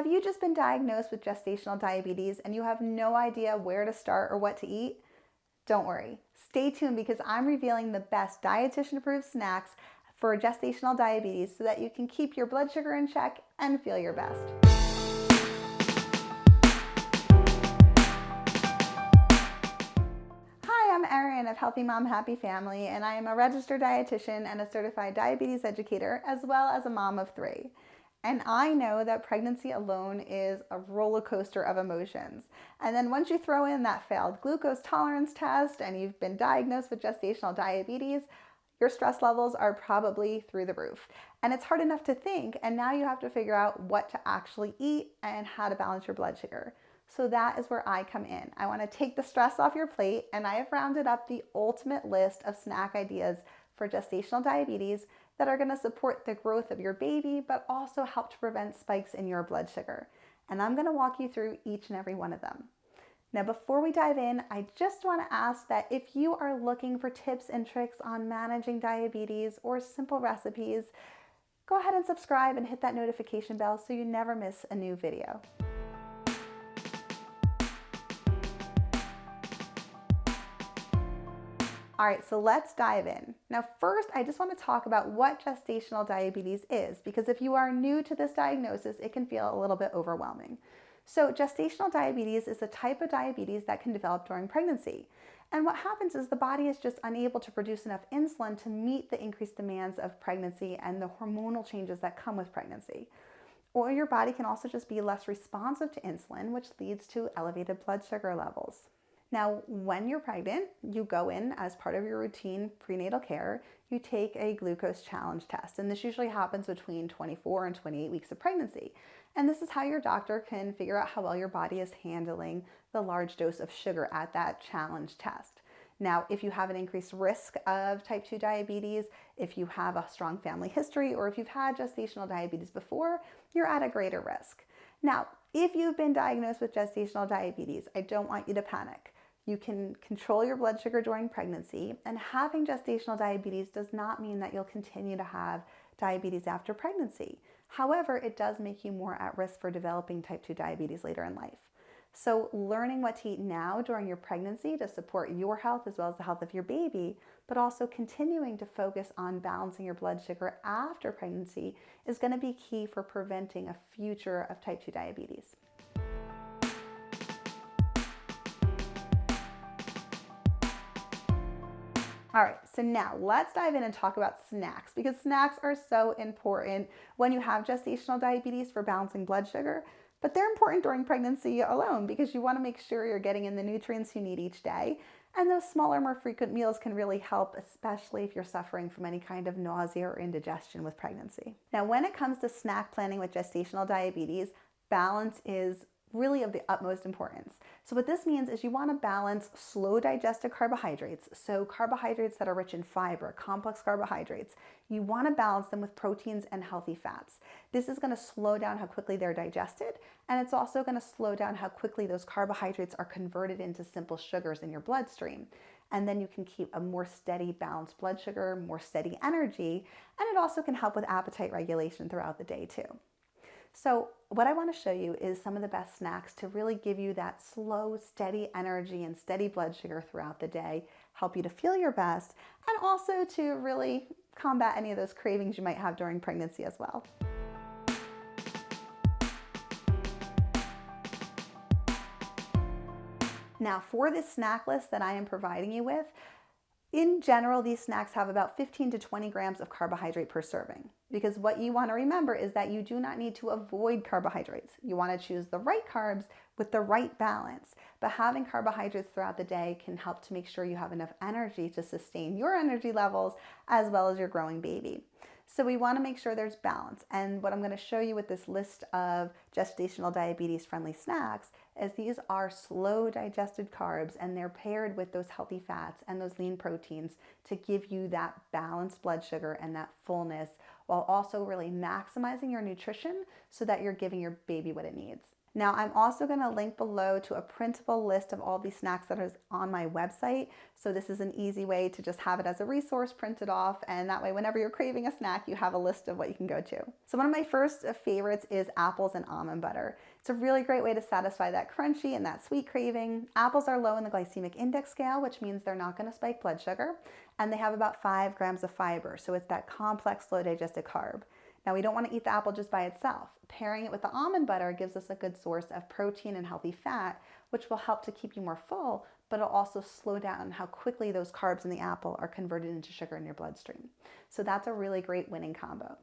Have you just been diagnosed with gestational diabetes and you have no idea where to start or what to eat? Don't worry. Stay tuned because I'm revealing the best dietitian approved snacks for gestational diabetes so that you can keep your blood sugar in check and feel your best. Hi, I'm Erin of Healthy Mom Happy Family, and I am a registered dietitian and a certified diabetes educator, as well as a mom of 3. And I know that pregnancy alone is a roller coaster of emotions. And then once you throw in that failed glucose tolerance test and you've been diagnosed with gestational diabetes, your stress levels are probably through the roof. And it's hard enough to think, and now you have to figure out what to actually eat and how to balance your blood sugar. So that is where I come in. I want to take the stress off your plate, and I have rounded up the ultimate list of snack ideas for gestational diabetes that are going to support the growth of your baby, but also help to prevent spikes in your blood sugar. And I'm going to walk you through each and every one of them. Now, before we dive in, I just want to ask that if you are looking for tips and tricks on managing diabetes or simple recipes, go ahead and subscribe and hit that notification bell so you never miss a new video. All right, so let's dive in. Now, first, I just want to talk about what gestational diabetes is, because if you are new to this diagnosis, it can feel a little bit overwhelming. So gestational diabetes is a type of diabetes that can develop during pregnancy. And what happens is the body is just unable to produce enough insulin to meet the increased demands of pregnancy and the hormonal changes that come with pregnancy. Or your body can also just be less responsive to insulin, which leads to elevated blood sugar levels. Now, when you're pregnant, you go in as part of your routine prenatal care, you take a glucose challenge test. And this usually happens between 24 and 28 weeks of pregnancy. And this is how your doctor can figure out how well your body is handling the large dose of sugar at that challenge test. Now, if you have an increased risk of type 2 diabetes, if you have a strong family history, or if you've had gestational diabetes before, you're at a greater risk. Now, if you've been diagnosed with gestational diabetes, I don't want you to panic. You can control your blood sugar during pregnancy, and having gestational diabetes does not mean that you'll continue to have diabetes after pregnancy. However, it does make you more at risk for developing type 2 diabetes later in life. So learning what to eat now during your pregnancy to support your health as well as the health of your baby, but also continuing to focus on balancing your blood sugar after pregnancy is going to be key for preventing a future of type 2 diabetes. All right, so now let's dive in and talk about snacks, because snacks are so important when you have gestational diabetes for balancing blood sugar, but they're important during pregnancy alone because you want to make sure you're getting in the nutrients you need each day. And those smaller, more frequent meals can really help, especially if you're suffering from any kind of nausea or indigestion with pregnancy. Now, when it comes to snack planning with gestational diabetes, balance is really of the utmost importance. So what this means is you want to balance slow digested carbohydrates, so carbohydrates that are rich in fiber, complex carbohydrates. You want to balance them with proteins and healthy fats. This is going to slow down how quickly they're digested, and it's also going to slow down how quickly those carbohydrates are converted into simple sugars in your bloodstream. And then you can keep a more steady, balanced blood sugar, more steady energy, and it also can help with appetite regulation throughout the day too. So what I want to show you is some of the best snacks to really give you that slow, steady energy and steady blood sugar throughout the day, help you to feel your best, and also to really combat any of those cravings you might have during pregnancy as well. Now, for this snack list that I am providing you with, in general, these snacks have about 15 to 20 grams of carbohydrate per serving, because what you want to remember is that you do not need to avoid carbohydrates. You want to choose the right carbs with the right balance, but having carbohydrates throughout the day can help to make sure you have enough energy to sustain your energy levels as well as your growing baby. So we want to make sure there's balance. And what I'm going to show you with this list of gestational diabetes friendly snacks is these are slow digested carbs, and they're paired with those healthy fats and those lean proteins to give you that balanced blood sugar and that fullness, while also really maximizing your nutrition so that you're giving your baby what it needs. Now, I'm also going to link below to a printable list of all these snacks that are on my website. So this is an easy way to just have it as a resource printed off. And that way, whenever you're craving a snack, you have a list of what you can go to. So one of my first favorites is apples and almond butter. It's a really great way to satisfy that crunchy and that sweet craving. Apples are low in the glycemic index scale, which means they're not going to spike blood sugar. And they have about 5 grams of fiber. So it's that complex, slow digested carb. Now, we don't want to eat the apple just by itself. Pairing it with the almond butter gives us a good source of protein and healthy fat, which will help to keep you more full, but it'll also slow down how quickly those carbs in the apple are converted into sugar in your bloodstream. So that's a really great winning combo.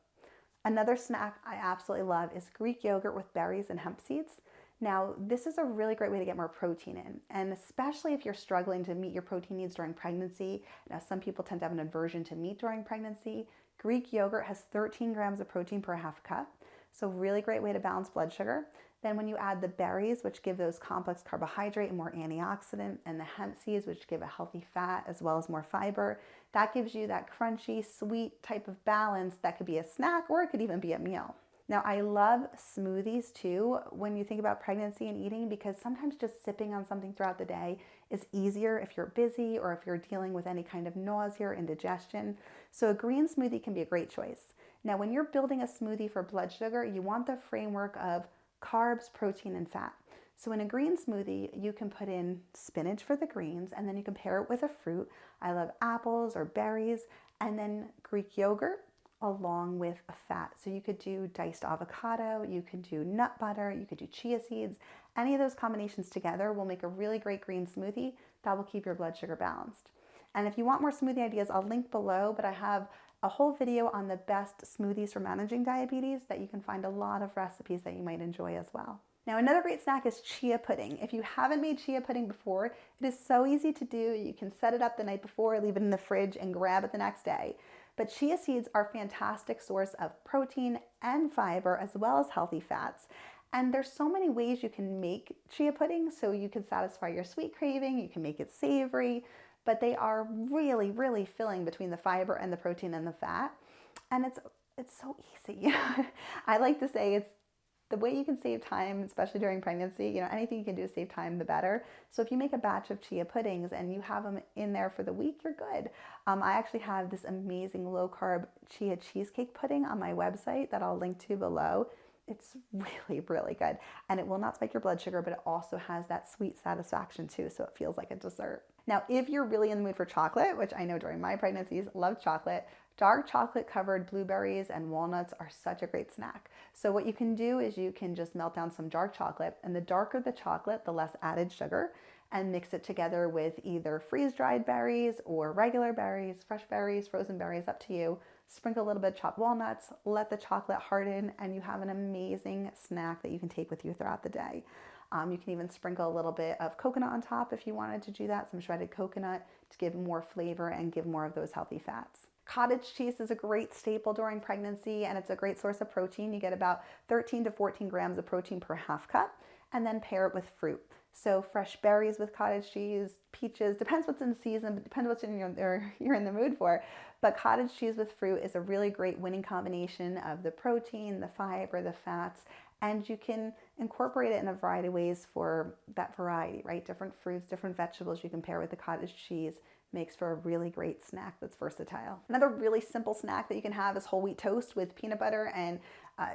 Another snack I absolutely love is Greek yogurt with berries and hemp seeds. Now, this is a really great way to get more protein in, and especially if you're struggling to meet your protein needs during pregnancy. Now, some people tend to have an aversion to meat during pregnancy. Greek yogurt has 13 grams of protein per half cup, so really great way to balance blood sugar. Then when you add the berries, which give those complex carbohydrate and more antioxidant, and the hemp seeds, which give a healthy fat as well as more fiber, that gives you that crunchy, sweet type of balance that could be a snack or it could even be a meal. Now, I love smoothies too when you think about pregnancy and eating, because sometimes just sipping on something throughout the day is easier if you're busy or if you're dealing with any kind of nausea or indigestion. So a green smoothie can be a great choice. Now, when you're building a smoothie for blood sugar, you want the framework of carbs, protein, and fat. So in a green smoothie, you can put in spinach for the greens, and then you can pair it with a fruit. I love apples or berries, and then Greek yogurt along with a fat. So you could do diced avocado, you could do nut butter, you could do chia seeds. Any of those combinations together will make a really great green smoothie that will keep your blood sugar balanced. And if you want more smoothie ideas, I'll link below, but I have a whole video on the best smoothies for managing diabetes that you can find a lot of recipes that you might enjoy as well. Now, another great snack is chia pudding. If you haven't made chia pudding before, it is so easy to do. You can set it up the night before, leave it in the fridge, and grab it the next day. But chia seeds are a fantastic source of protein and fiber as well as healthy fats. And there's so many ways you can make chia pudding. So you can satisfy your sweet craving, you can make it savory, but they are really, really filling between the fiber and the protein and the fat. And it's so easy. I like to say it's the way you can save time, especially during pregnancy. Anything you can do to save time, the better. So if you make a batch of chia puddings and you have them in there for the week, you're good. I actually have this amazing low-carb chia cheesecake pudding on my website that I'll link to below. It's really, really good. And it will not spike your blood sugar, but it also has that sweet satisfaction too, so it feels like a dessert. Now, if you're really in the mood for chocolate, which I know during my pregnancies, loved chocolate, dark chocolate covered blueberries and walnuts are such a great snack. So what you can do is you can just melt down some dark chocolate, and the darker the chocolate, the less added sugar, and mix it together with either freeze-dried berries or regular berries, fresh berries, frozen berries, up to you. Sprinkle a little bit of chopped walnuts, let the chocolate harden, and you have an amazing snack that you can take with you throughout the day. You can even sprinkle a little bit of coconut on top if you wanted to do that, some shredded coconut to give more flavor and give more of those healthy fats. Cottage cheese is a great staple during pregnancy, and it's a great source of protein. You get about 13 to 14 grams of protein per half cup, and then pair it with fruit. So fresh berries with cottage cheese, peaches, depends what's in season, but depends what's you're in the mood for. But cottage cheese with fruit is a really great winning combination of the protein, the fiber, the fats, and you can incorporate it in a variety of ways for that variety, right? Different fruits, different vegetables you can pair with the cottage cheese. Makes for a really great snack that's versatile. Another really simple snack that you can have is whole wheat toast with peanut butter and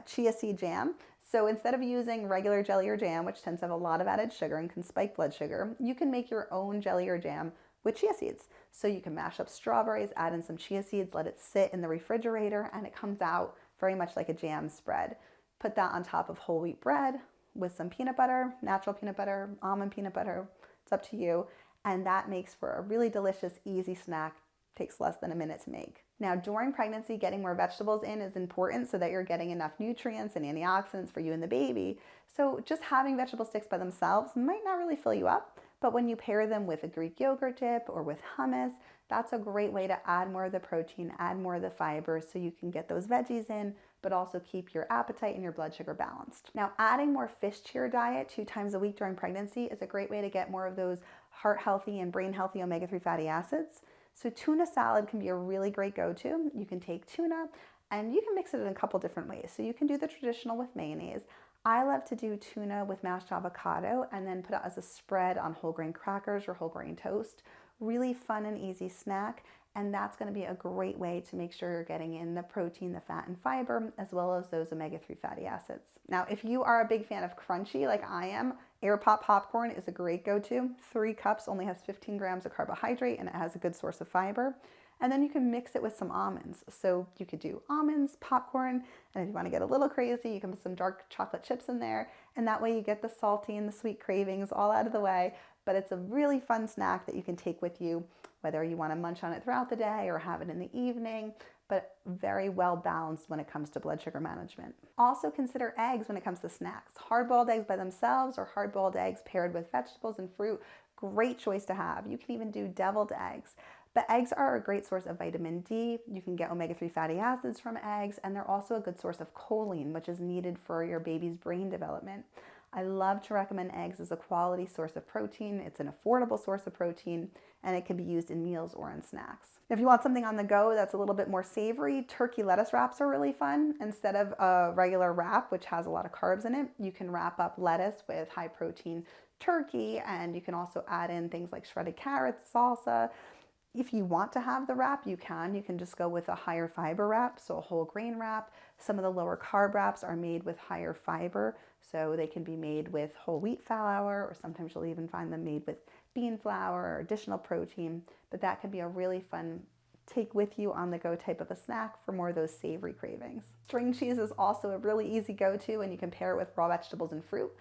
chia seed jam. So instead of using regular jelly or jam, which tends to have a lot of added sugar and can spike blood sugar, you can make your own jelly or jam with chia seeds. So you can mash up strawberries, add in some chia seeds, let it sit in the refrigerator, and it comes out very much like a jam spread. Put that on top of whole wheat bread with some peanut butter, natural peanut butter, almond peanut butter, it's up to you. And that makes for a really delicious, easy snack. Takes less than a minute to make. Now, during pregnancy, getting more vegetables in is important so that you're getting enough nutrients and antioxidants for you and the baby. So just having vegetable sticks by themselves might not really fill you up, but when you pair them with a Greek yogurt dip or with hummus, that's a great way to add more of the protein, add more of the fiber so you can get those veggies in, but also keep your appetite and your blood sugar balanced. Now, adding more fish to your diet 2 times a week during pregnancy is a great way to get more of those heart healthy and brain healthy omega-3 fatty acids. So tuna salad can be a really great go-to. You can take tuna and you can mix it in a couple different ways. So you can do the traditional with mayonnaise. I love to do tuna with mashed avocado and then put it as a spread on whole grain crackers or whole grain toast. Really fun and easy snack, and that's going to be a great way to make sure you're getting in the protein, the fat, and fiber, as well as those omega-3 fatty acids. Now, if you are a big fan of crunchy like I am, Air Pop popcorn is a great go-to. 3 cups only has 15 grams of carbohydrate, and it has a good source of fiber. And then you can mix it with some almonds. So you could do almonds, popcorn, and if you want to get a little crazy, you can put some dark chocolate chips in there. And that way you get the salty and the sweet cravings all out of the way. But it's a really fun snack that you can take with you, whether you want to munch on it throughout the day or have it in the evening, but very well balanced when it comes to blood sugar management. Also consider eggs when it comes to snacks. Hard-boiled eggs by themselves or hard-boiled eggs paired with vegetables and fruit, great choice to have. You can even do deviled eggs. But eggs are a great source of vitamin D. You can get omega-3 fatty acids from eggs, and they're also a good source of choline, which is needed for your baby's brain development. I love to recommend eggs as a quality source of protein. It's an affordable source of protein, and it can be used in meals or in snacks. If you want something on the go that's a little bit more savory, turkey lettuce wraps are really fun. Instead of a regular wrap, which has a lot of carbs in it, you can wrap up lettuce with high protein turkey, and you can also add in things like shredded carrots, salsa. If you want to have the wrap, you can. You can just go with a higher fiber wrap, so a whole grain wrap. Some of the lower carb wraps are made with higher fiber, so they can be made with whole wheat flour, or sometimes you'll even find them made with bean flour or additional protein. But that can be a really fun take with you on the go type of a snack for more of those savory cravings. String cheese is also a really easy go-to, and you can pair it with raw vegetables and fruit.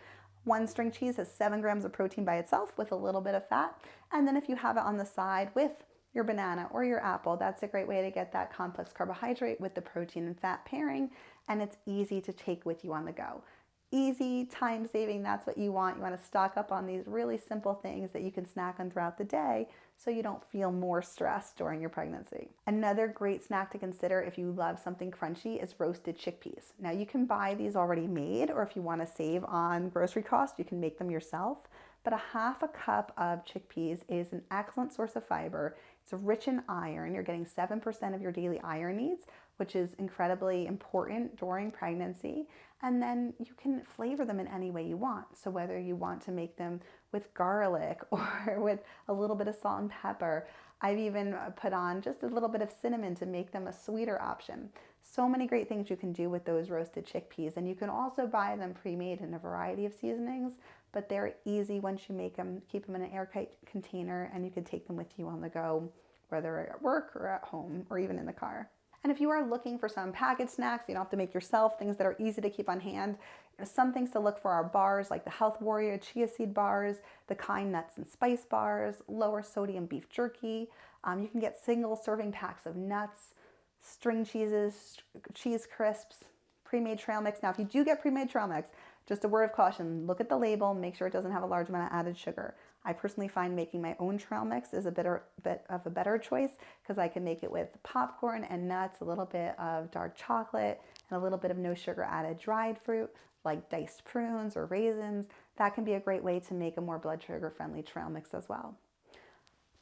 1 string cheese has 7 grams of protein by itself with a little bit of fat. And then if you have it on the side with your banana or your apple, that's a great way to get that complex carbohydrate with the protein and fat pairing, and it's easy to take with you on the go. Easy, time saving, that's what you want. You want to stock up on these really simple things that you can snack on throughout the day so you don't feel more stressed during your pregnancy. Another great snack to consider if you love something crunchy is roasted chickpeas. Now you can buy these already made, or if you want to save on grocery costs, you can make them yourself. But a half a cup of chickpeas is an excellent source of fiber. It's rich in iron. You're getting 7% of your daily iron needs, which is incredibly important during pregnancy. And then you can flavor them in any way you want. So whether you want to make them with garlic or with a little bit of salt and pepper, I've even put on just a little bit of cinnamon to make them a sweeter option. So many great things you can do with those roasted chickpeas. And you can also buy them pre-made in a variety of seasonings, but they're easy once you make them. Keep them in an airtight container, and you can take them with you on the go, whether at work or at home or even in the car. And if you are looking for some packaged snacks you don't have to make yourself, things that are easy to keep on hand, some things to look for are bars like the Health Warrior chia seed bars, the Kind nuts and spice bars, lower sodium beef jerky. You can get single serving packs of nuts, string cheeses, cheese crisps, pre-made trail mix. Now, if you do get pre-made trail mix, just a word of caution, look at the label, make sure it doesn't have a large amount of added sugar. I personally find making my own trail mix is a bit of a better choice because I can make it with popcorn and nuts, a little bit of dark chocolate, and a little bit of no sugar added dried fruit like diced prunes or raisins. That can be a great way to make a more blood sugar friendly trail mix as well.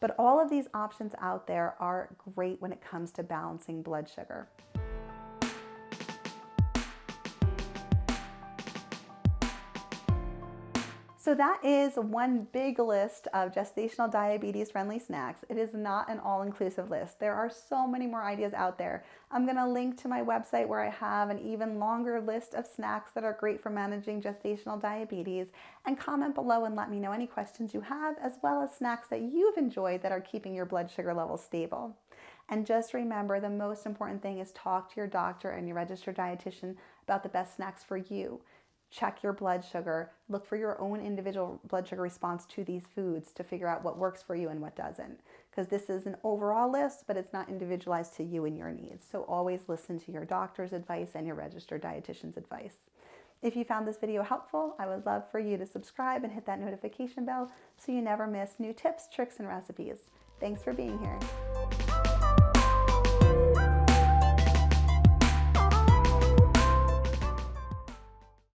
But all of these options out there are great when it comes to balancing blood sugar. So that is one big list of gestational diabetes friendly snacks. It is not an all-inclusive list. There are so many more ideas out there. I'm gonna link to my website where I have an even longer list of snacks that are great for managing gestational diabetes, and comment below and let me know any questions you have, as well as snacks that you've enjoyed that are keeping your blood sugar levels stable. And just remember, the most important thing is talk to your doctor and your registered dietitian about the best snacks for you. Check your blood sugar, look for your own individual blood sugar response to these foods to figure out what works for you and what doesn't. Because this is an overall list, but it's not individualized to you and your needs. So always listen to your doctor's advice and your registered dietitian's advice. If you found this video helpful, I would love for you to subscribe and hit that notification bell so you never miss new tips, tricks, and recipes. Thanks for being here.